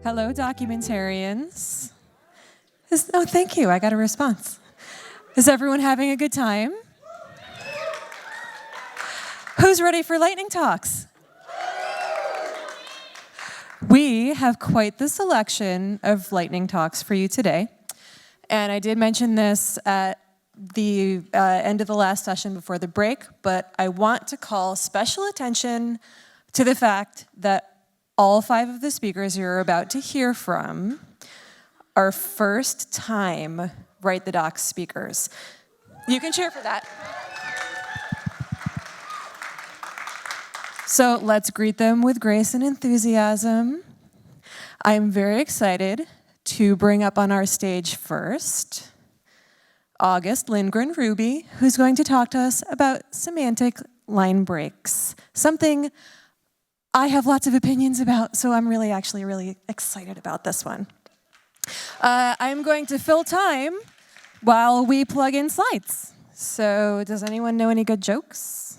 Hello, documentarians. Oh, thank you. I got a response. Is everyone having a good time? Who's ready for lightning talks? We have quite the selection of lightning talks for you today. And I did mention this at the end of the last session before the break, but I want to call special attention to the fact that all 5 of the speakers you're about to hear from are first-time Write the Docs speakers. You can cheer for that. So let's greet them with grace and enthusiasm. I'm very excited to bring up on our stage first August Lindgren-Ruby, who's going to talk to us about semantic line breaks, something I have lots of opinions about, so I'm really excited about this one. I'm going to fill time while we plug in slides. So does anyone know any good jokes?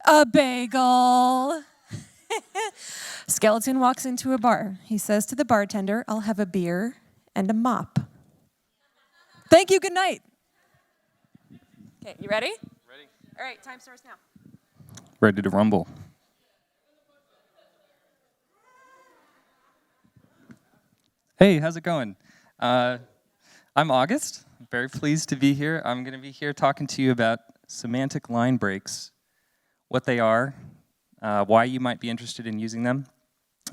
A bagel. Skeleton walks into a bar. He says to the bartender, "I'll have a beer and a mop." Thank you, good night. Okay, you ready? Ready. All right, time starts now. Ready to rumble. Hey, how's it going? I'm August. I'm very pleased to be here. I'm going to be here talking to you about semantic line breaks, what they are, why you might be interested in using them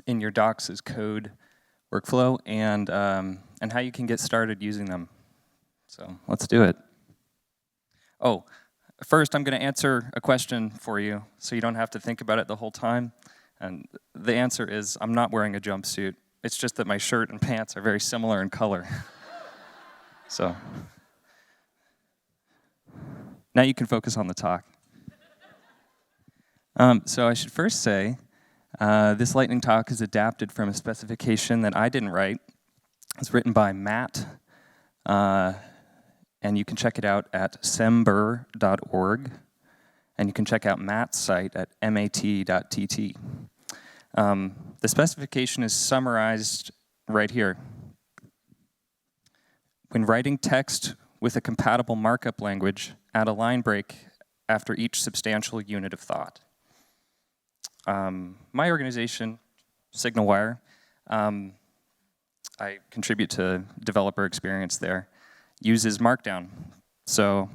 in your docs as code workflow, and how you can get started using them. So let's do it. Oh, first I'm going to answer a question for you so you don't have to think about it the whole time. And the answer is I'm not wearing a jumpsuit. It's just that my shirt and pants are very similar in color. So now you can focus on the talk. So I should first say this lightning talk is adapted from a specification that I didn't write. It's written by Matt, and you can check it out at SemBr.org, and you can check out Matt's site at mat.tt. The specification is summarized right here. When writing text with a compatible markup language, add a line break after each substantial unit of thought. My organization, SignalWire, I contribute to developer experience there, uses Markdown. So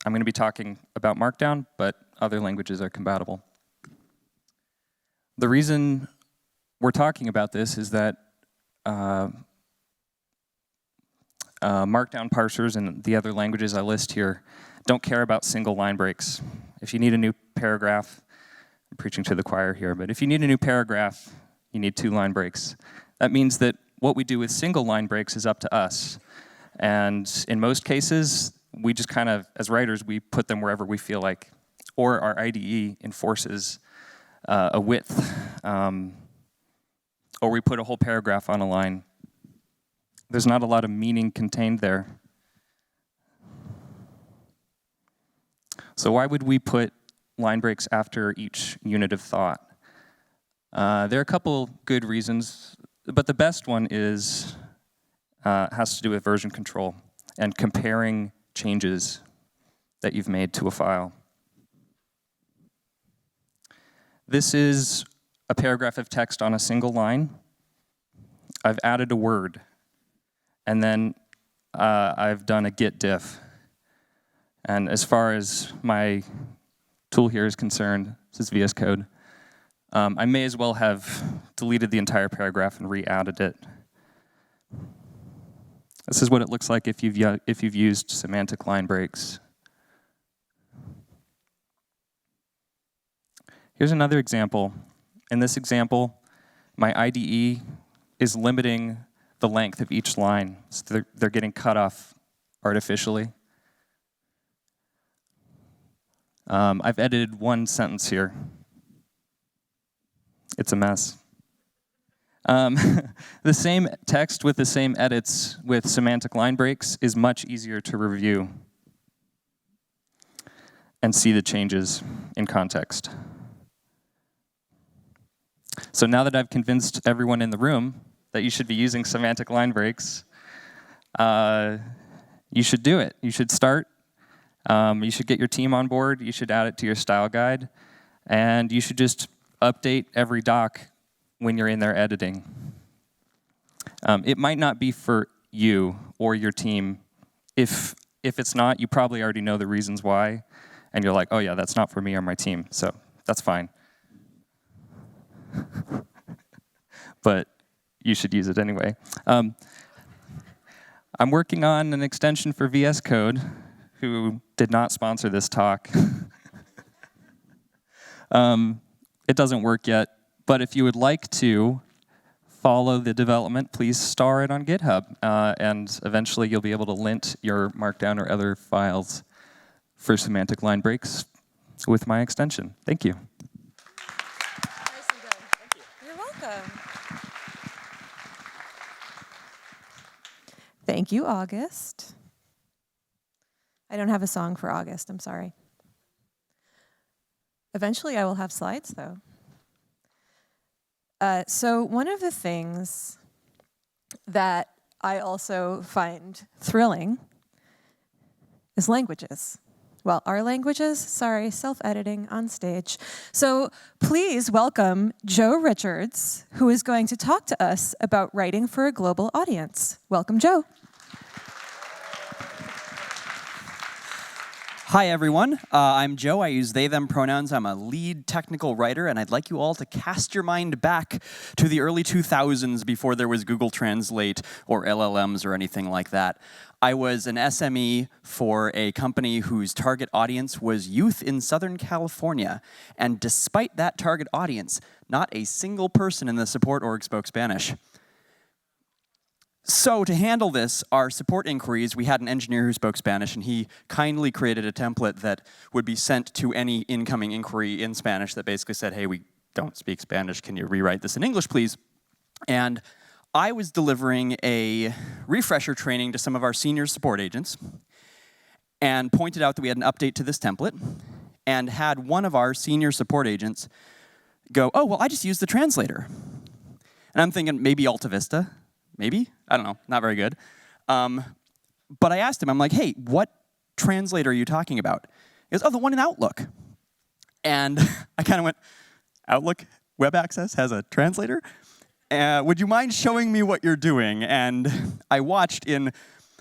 I'm going to be talking about Markdown, but other languages are compatible. The reason we're talking about this is that Markdown parsers and the other languages I list here don't care about single line breaks. If you need a new paragraph, I'm preaching to the choir here, but if you need a new paragraph, you need 2 line breaks. That means that what we do with single line breaks is up to us. And in most cases, we just kind of, as writers, we put them wherever we feel like, or our IDE enforces a width, or we put a whole paragraph on a line. There's not a lot of meaning contained there. So why would we put line breaks after each unit of thought? There are a couple good reasons, but the best one is has to do with version control and comparing changes that you've made to a file. This is a paragraph of text on a single line. I've added a word, and then I've done a git diff. And as far as my tool here is concerned, this is VS Code, I may as well have deleted the entire paragraph and re-added it. This is what it looks like if you've used semantic line breaks. Here's another example. In this example, my IDE is limiting the length of each line. So they're getting cut off artificially. I've edited 1 sentence here. It's a mess. The same text with the same edits with semantic line breaks is much easier to review and see the changes in context. So now that I've convinced everyone in the room that you should be using semantic line breaks, you should do it. You should start. You should get your team on board. You should add it to your style guide. And you should just update every doc when you're in there editing. It might not be for you or your team. If it's not, you probably already know the reasons why. And you're like, oh yeah, that's not for me or my team. So that's fine. But you should use it anyway. I'm working on an extension for VS Code, who did not sponsor this talk. It doesn't work yet, but if you would like to follow the development, please star it on GitHub, and eventually you'll be able to lint your Markdown or other files for semantic line breaks with my extension. Thank you. You're welcome. Thank you, August. I don't have a song for August, I'm sorry. Eventually I will have slides, though. So one of the things that I also find thrilling is languages. Well, our languages, sorry, self-editing on stage. So please welcome Joe Richards, who is going to talk to us about writing for a global audience. Welcome, Joe. Hi, everyone. I'm Joe. I use they, them pronouns. I'm a lead technical writer, and I'd like you all to cast your mind back to the early 2000s before there was Google Translate or LLMs or anything like that. I was an SME for a company whose target audience was youth in Southern California. And despite that target audience, not a single person in the support org spoke Spanish. So to handle this, our support inquiries, we had an engineer who spoke Spanish, and he kindly created a template that would be sent to any incoming inquiry in Spanish that basically said, hey, we don't speak Spanish, can you rewrite this in English, please? And I was delivering a refresher training to some of our senior support agents and pointed out that we had an update to this template and had one of our senior support agents go, oh, well, I just used the translator. And I'm thinking, maybe Alta Vista? Maybe? I don't know, not very good. But I asked him, I'm like, hey, what translator are you talking about? He goes, oh, the one in Outlook. And I kind of went, Outlook Web Access has a translator? Would you mind showing me what you're doing? And I watched in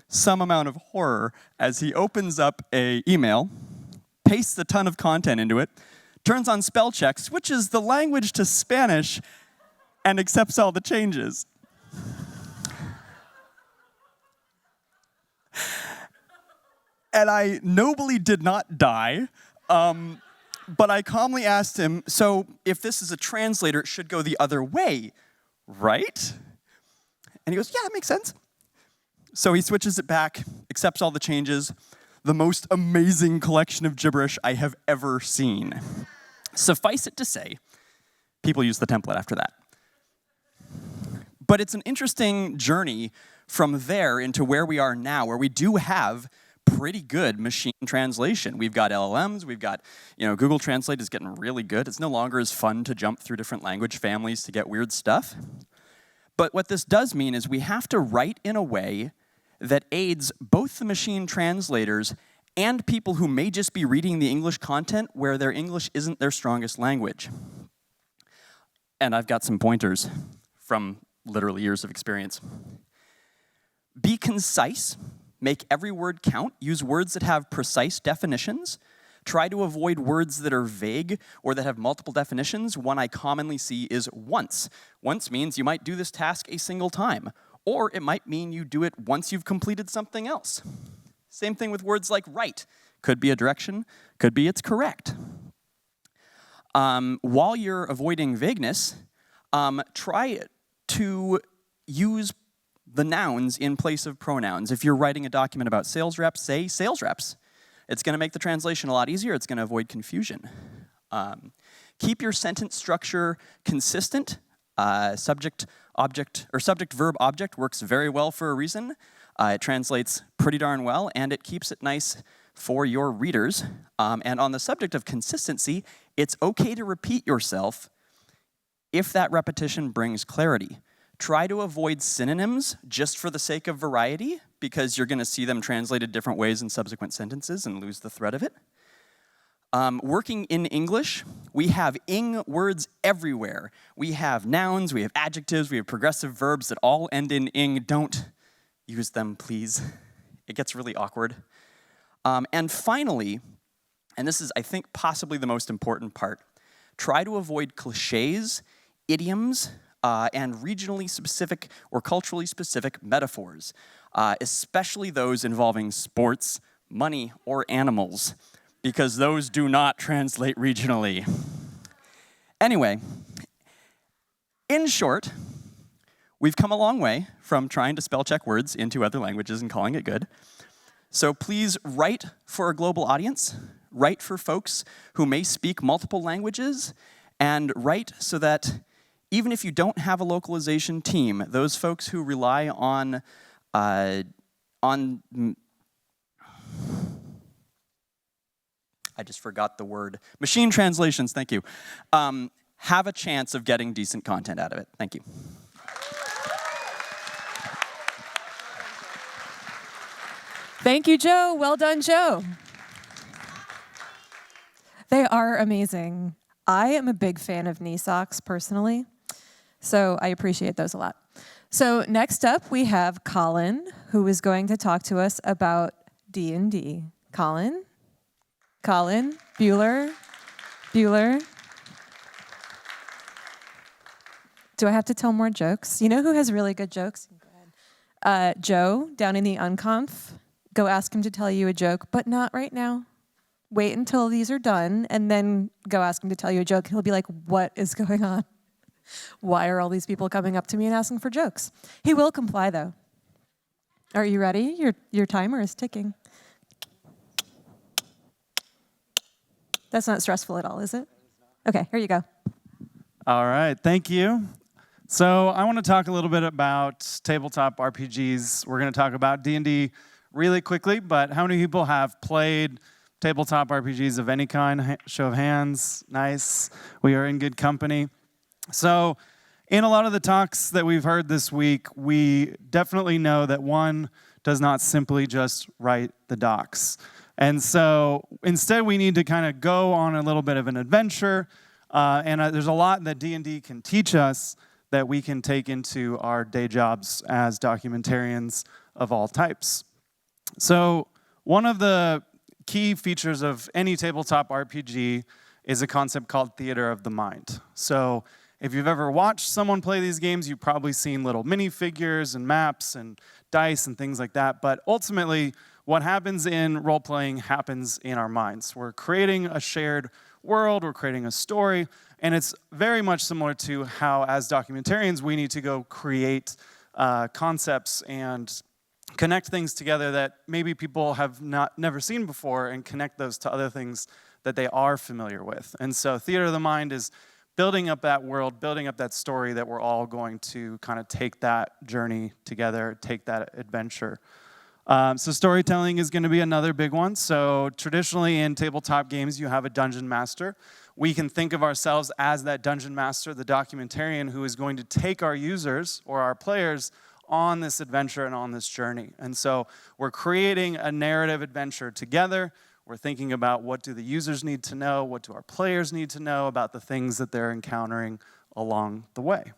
some amount of horror as he opens up an email, pastes a ton of content into it, turns on Spellcheck, switches the language to Spanish, and accepts all the changes. And I nobly did not die, but I calmly asked him, so if this is a translator, it should go the other way, right? And he goes, yeah, that makes sense. So he switches it back, accepts all the changes, the most amazing collection of gibberish I have ever seen. Suffice it to say, people use the template after that. But it's an interesting journey from there into where we are now, where we do have pretty good machine translation. We've got LLMs, we've got, Google Translate is getting really good. It's no longer as fun to jump through different language families to get weird stuff. But what this does mean is we have to write in a way that aids both the machine translators and people who may just be reading the English content where their English isn't their strongest language. And I've got some pointers from literally years of experience. Be concise. Make every word count. Use words that have precise definitions. Try to avoid words that are vague or that have multiple definitions. One I commonly see is once. Once means you might do this task a single time, or it might mean you do it once you've completed something else. Same thing with words like right. Could be a direction, could be it's correct. While you're avoiding vagueness, try to use the nouns in place of pronouns. If you're writing a document about sales reps, say sales reps. It's going to make the translation a lot easier. It's going to avoid confusion. Keep your sentence structure consistent. Subject, object, or subject, verb, object works very well for a reason. It translates pretty darn well, and it keeps it nice for your readers. And on the subject of consistency, it's okay to repeat yourself if that repetition brings clarity. Try to avoid synonyms just for the sake of variety, because you're going to see them translated different ways in subsequent sentences and lose the thread of it. Working in English, we have ing words everywhere. We have nouns, we have adjectives, we have progressive verbs that all end in ing. Don't use them, please. It gets really awkward. And finally, and this is, I think, possibly the most important part, try to avoid cliches, idioms, and regionally specific or culturally specific metaphors, especially those involving sports, money, or animals, because those do not translate regionally. Anyway, in short, we've come a long way from trying to spell check words into other languages and calling it good. So please write for a global audience, write for folks who may speak multiple languages, and write so that even if you don't have a localization team, those folks who rely on I just forgot the word. Machine translations, thank you. Have a chance of getting decent content out of it. Thank you. Thank you, Joe. Well done, Joe. They are amazing. I am a big fan of knee socks, personally, so I appreciate those a lot. So next up, we have Colin, who is going to talk to us about D&D. Colin? Colin? Bueller? Bueller? Do I have to tell more jokes? You know who has really good jokes? Go ahead. Joe, down in the unconf. Go ask him to tell you a joke, but not right now. Wait until these are done, and then go ask him to tell you a joke. He'll be like, what is going on? Why are all these people coming up to me and asking for jokes? He will comply, though. Are you ready? Your timer is ticking. That's not stressful at all, is it? Okay, here you go. All right, thank you. So I want to talk a little bit about tabletop RPGs. We're going to talk about D&D really quickly, but how many people have played tabletop RPGs of any kind? Show of hands. Nice. We are in good company. So in a lot of the talks that we've heard this week, we definitely know that one does not simply just write the docs. And so instead, we need to kind of go on a little bit of an adventure. And there's a lot that D&D can teach us that we can take into our day jobs as documentarians of all types. So one of the key features of any tabletop RPG is a concept called theater of the mind. So if you've ever watched someone play these games, you've probably seen little minifigures and maps and dice and things like that. But ultimately, what happens in role-playing happens in our minds. We're creating a shared world, we're creating a story, and it's very much similar to how, as documentarians, we need to go create concepts and connect things together that maybe people have never seen before and connect those to other things that they are familiar with. And so theater of the mind is building up that world, building up that story that we're all going to kind of take that journey together, take that adventure. So storytelling is going to be another big one. So traditionally in tabletop games, you have a dungeon master. We can think of ourselves as that dungeon master, the documentarian who is going to take our users or our players on this adventure and on this journey. And so we're creating a narrative adventure together. We're thinking about what do the users need to know, what do our players need to know about the things that they're encountering along the way.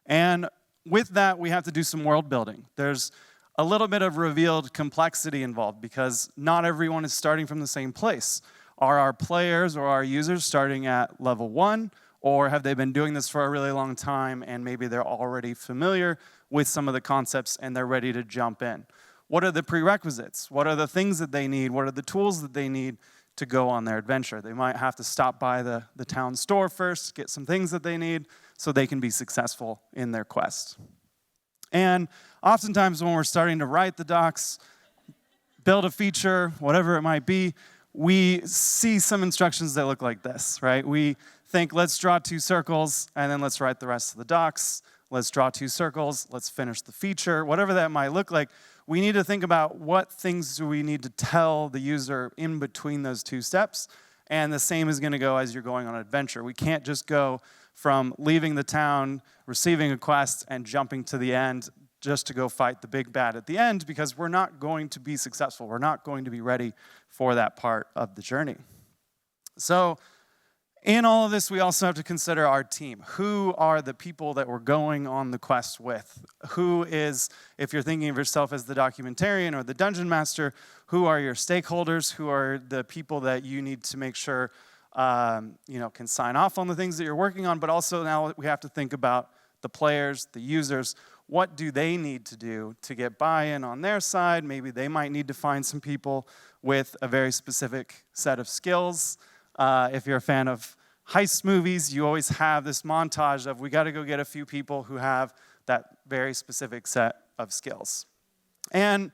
And with that, we have to do some world building. There's a little bit of revealed complexity involved because not everyone is starting from the same place. Are our players or our users starting at level 1, or have they been doing this for a really long time and maybe they're already familiar with some of the concepts and they're ready to jump in? What are the prerequisites? What are the things that they need? What are the tools that they need to go on their adventure? They might have to stop by the town store first, get some things that they need so they can be successful in their quest. And oftentimes when we're starting to write the docs, build a feature, whatever it might be, we see some instructions that look like this, right? We think, let's draw 2 circles, and then let's write the rest of the docs. Let's draw 2 circles, let's finish the feature, whatever that might look like. We need to think about what things do we need to tell the user in between those 2 steps, and the same is going to go as you're going on an adventure. We can't just go from leaving the town, receiving a quest, and jumping to the end just to go fight the big bad at the end, because we're not going to be successful. We're not going to be ready for that part of the journey. So in all of this, we also have to consider our team. Who are the people that we're going on the quest with? Who is, if you're thinking of yourself as the documentarian or the dungeon master, who are your stakeholders? Who are the people that you need to make sure can sign off on the things that you're working on? But also now we have to think about the players, the users. What do they need to do to get buy-in on their side? Maybe they might need to find some people with a very specific set of skills. If you're a fan of heist movies, you always have this montage of we got to go get a few people who have that very specific set of skills. And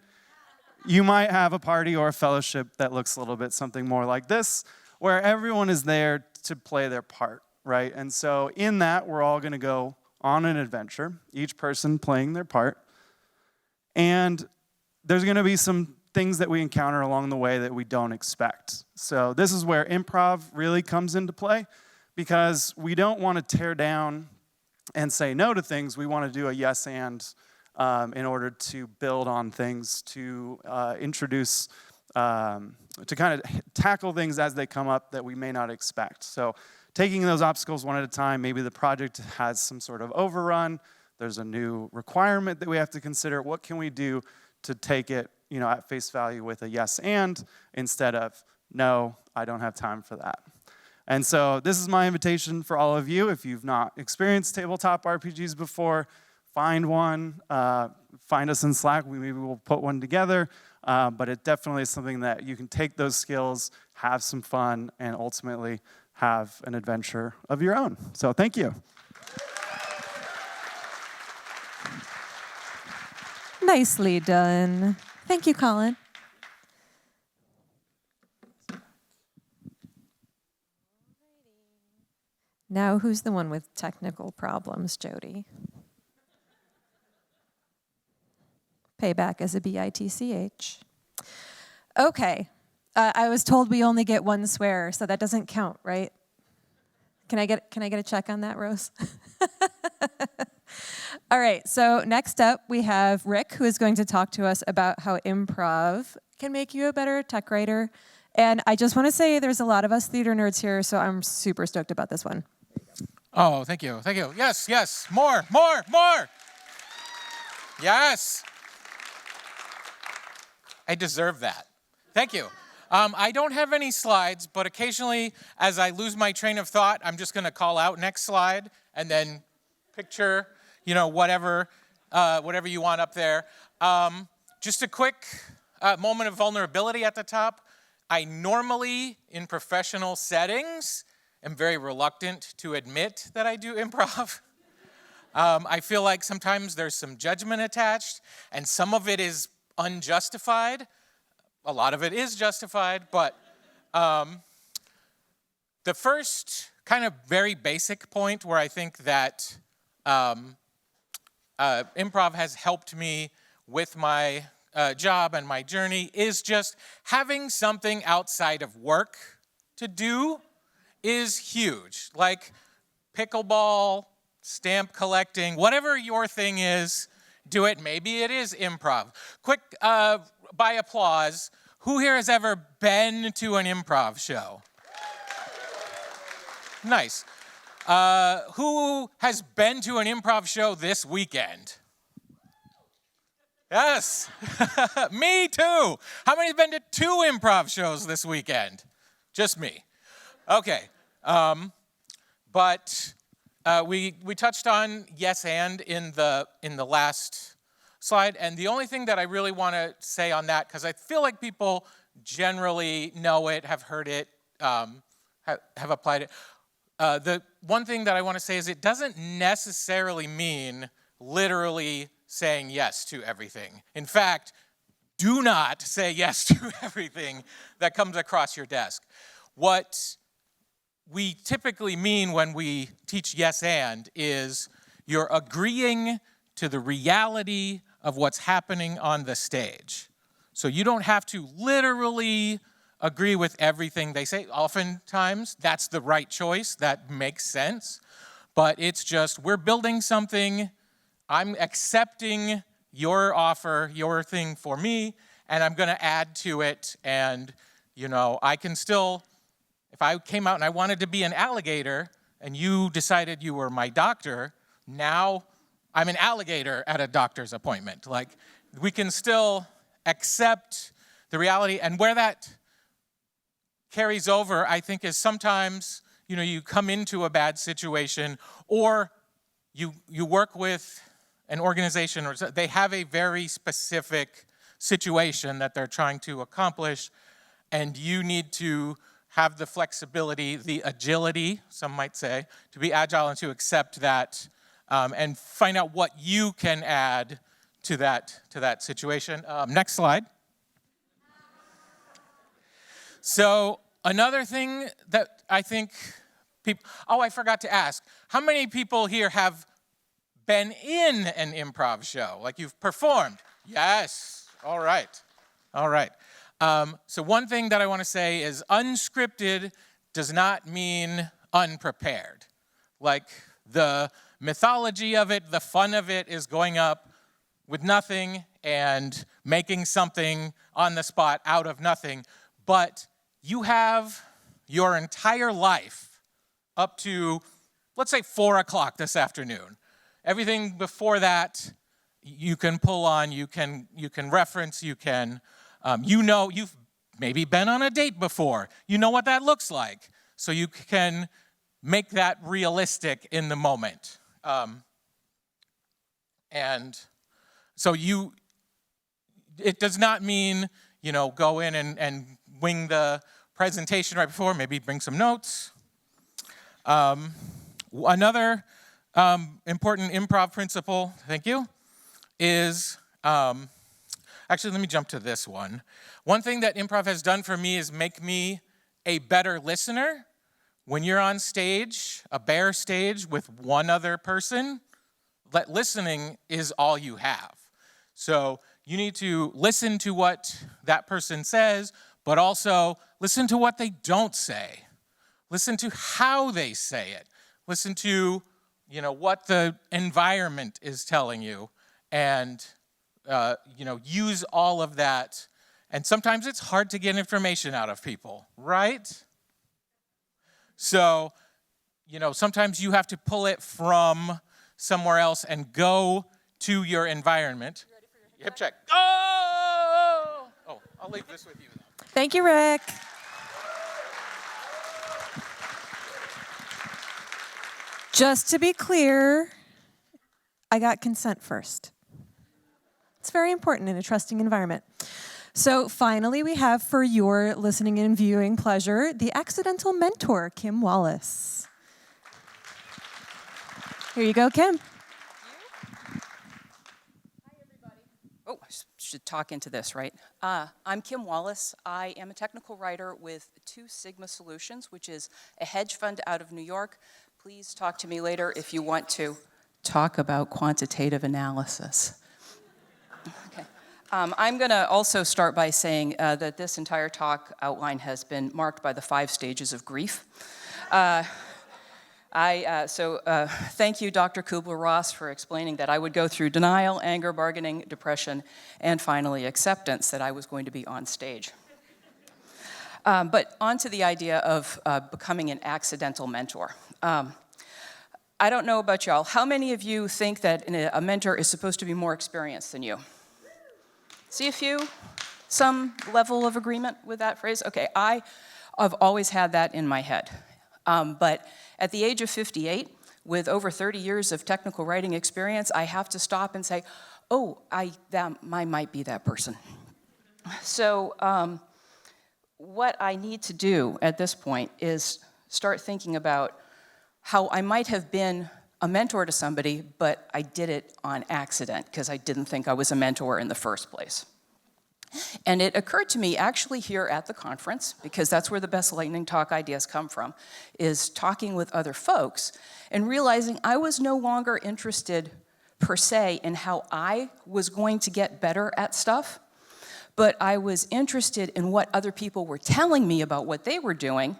you might have a party or a fellowship that looks a little bit something more like this, where everyone is there to play their part, right? And so in that, we're all going to go on an adventure, each person playing their part. And there's going to be some things that we encounter along the way that we don't expect. So this is where improv really comes into play, because we don't want to tear down and say no to things. We want to do a yes and in order to build on things, to introduce, to kind of tackle things as they come up that we may not expect. So taking those obstacles one at a time, maybe the project has some sort of overrun, there's a new requirement that we have to consider. What can we do to take it at face value with a yes and instead of no, I don't have time for that. And so this is my invitation for all of you. If you've not experienced tabletop RPGs before, find one, find us in Slack. Maybe we'll put one together. But it definitely is something that you can take those skills, have some fun, and ultimately have an adventure of your own. So thank you. Nicely done. Thank you, Colin. Now, who's the one with technical problems, Jody? Payback as a BITCH. Okay. I was told we only get one swear, so that doesn't count, right? Can I get a check on that, Rose? All right, so next up we have Rick, who is going to talk to us about how improv can make you a better tech writer. And I just want to say there's a lot of us theater nerds here, so I'm super stoked about this one. Oh, thank you, thank you. Yes, more. Yes. I deserve that. Thank you. I don't have any slides, but occasionally, as I lose my train of thought, I'm just going to call out next slide and then picture, whatever you want up there. Just a quick moment of vulnerability at the top. I normally, in professional settings, am very reluctant to admit that I do improv. I feel like sometimes there's some judgment attached, and some of it is unjustified. A lot of it is justified, but the first kind of very basic point where I think that improv has helped me with my job and my journey is just having something outside of work to do is huge. Like pickleball, stamp collecting, whatever your thing is, do it. Maybe it is improv. Quick, by applause, who here has ever been to an improv show? Nice. Who has been to an improv show this weekend? Yes. Me too. How many have been to 2 improv shows this weekend? Just me. Okay. But we touched on yes and in the last slide, and the only thing that I really want to say on that, because I feel like people generally know it, have heard it, have applied it. The one thing that I want to say is it doesn't necessarily mean literally saying yes to everything. In fact, do not say yes to everything that comes across your desk. What we typically mean when we teach yes and is you're agreeing to the reality of what's happening on the stage. So you don't have to literally agree with everything they say. Oftentimes, that's the right choice. That makes sense. but it's just we're building something, I'm accepting your offer, your thing for me, and I'm going to add to it, and I can still, if I came out and I wanted to be an alligator and you decided you were my doctor, now I'm an alligator at a doctor's appointment. Like, we can still accept the reality, and where that carries over, I think, is sometimes, you come into a bad situation, or you work with an organization, or they have a very specific situation that they're trying to accomplish, and you need to have the flexibility, the agility, some might say, to be agile and to accept that, and find out what you can add to that situation. Next slide. So another thing that I think people, I forgot to ask, how many people here have been in an improv show? Like, you've performed? Yes. All right. So one thing that I want to say is unscripted does not mean unprepared. Like, the mythology of it, the fun of it is going up with nothing and making something on the spot out of nothing. But you have your entire life up to, let's say, 4 o'clock this afternoon. Everything before that, you can pull on, you can reference, you've maybe been on a date before. You know what that looks like. So you can make that realistic in the moment. And so it does not mean, go in and wing the presentation right before, maybe bring some notes. Another important improv principle, thank you, is, actually let me jump to this one. One thing that improv has done for me is make me a better listener. When you're on stage, a bare stage with one other person, listening is all you have. So you need to listen to what that person says, but also listen to what they don't say. Listen to how they say it. Listen to, what the environment is telling you, and, use all of that. And sometimes it's hard to get information out of people, right? So, sometimes you have to pull it from somewhere else and go to your environment. You ready for your hip check? Oh, I'll leave this with you then. Thank you, Rick. Just to be clear, I got consent first. It's very important in a trusting environment. So finally, we have, for your listening and viewing pleasure, the accidental mentor, Kim Wallace. Here you go, Kim. Hi, everybody. Oh, I should talk into this, right? I'm Kim Wallace. I am a technical writer with 2 Sigma Solutions, which is a hedge fund out of New York. Please talk to me later if you want to talk about quantitative analysis. Okay. I'm going to also start by saying that this entire talk outline has been marked by the 5 stages of grief. Thank you, Dr. Kubler-Ross, for explaining that I would go through denial, anger, bargaining, depression, and finally acceptance that I was going to be on stage. But on to the idea of becoming an accidental mentor. I don't know about y'all. How many of you think that a mentor is supposed to be more experienced than you? See a few? Some level of agreement with that phrase? Okay, I have always had that in my head. But at the age of 58, with over 30 years of technical writing experience, I have to stop and say, I might be that person. So what I need to do at this point is start thinking about how I might have been a mentor to somebody, but I did it on accident because I didn't think I was a mentor in the first place. And it occurred to me actually here at the conference, because that's where the best lightning talk ideas come from, is talking with other folks and realizing I was no longer interested per se in how I was going to get better at stuff, but I was interested in what other people were telling me about what they were doing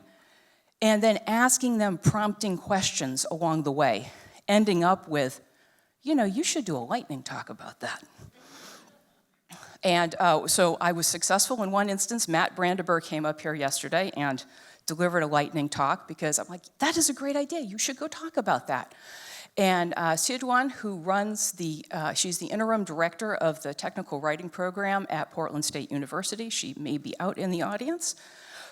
and then asking them prompting questions along the way, ending up with, you should do a lightning talk about that. And so I was successful in one instance. Matt Brandenburg came up here yesterday and delivered a lightning talk because I'm like, that is a great idea. You should go talk about that. And Sidwan, who runs she's the interim director of the technical writing program at Portland State University. She may be out in the audience.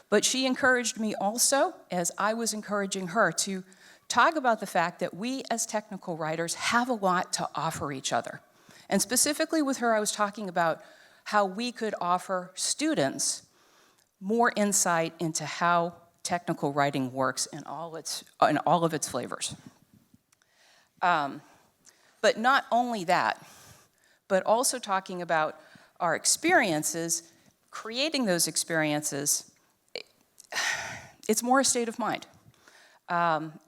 But she encouraged me also, as I was encouraging her, to talk about the fact that we as technical writers have a lot to offer each other. And specifically with her, I was talking about how we could offer students more insight into how technical writing works in all of its flavors. But not only that, but also talking about our experiences, creating those experiences. It's more a state of mind.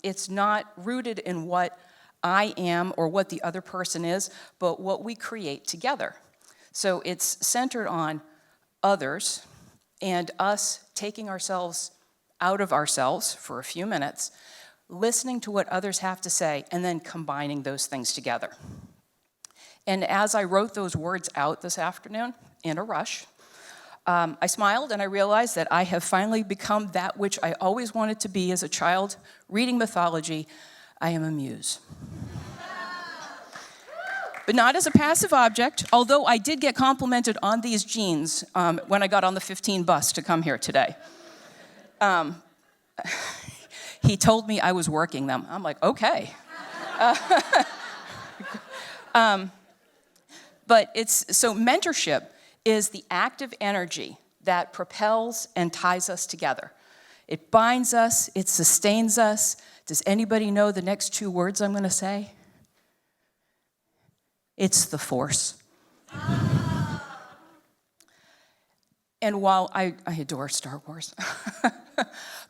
It's not rooted in what I am or what the other person is, but what we create together. So it's centered on others and us taking ourselves out of ourselves for a few minutes, listening to what others have to say, and then combining those things together. And as I wrote those words out this afternoon in a rush, I smiled and I realized that I have finally become that which I always wanted to be as a child, reading mythology. I am a muse. But not as a passive object, although I did get complimented on these jeans when I got on the 15 bus to come here today. He told me I was working them. I'm like, okay. But so mentorship is the active energy that propels and ties us together. It binds us, it sustains us. Does anybody know the next two words I'm going to say? It's the force. And while I adore Star Wars,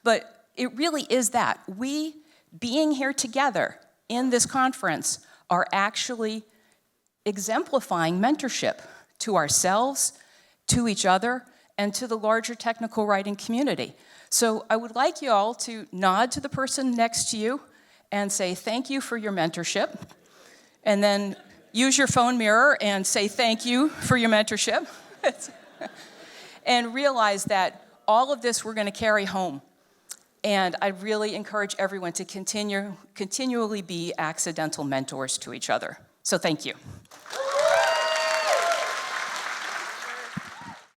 but it really is that. We, being here together in this conference, are actually exemplifying mentorship to ourselves, to each other, and to the larger technical writing community. So I would like you all to nod to the person next to you and say thank you for your mentorship, and then use your phone mirror and say thank you for your mentorship. And realize that all of this we're going to carry home. And I really encourage everyone to continually be accidental mentors to each other. So thank you.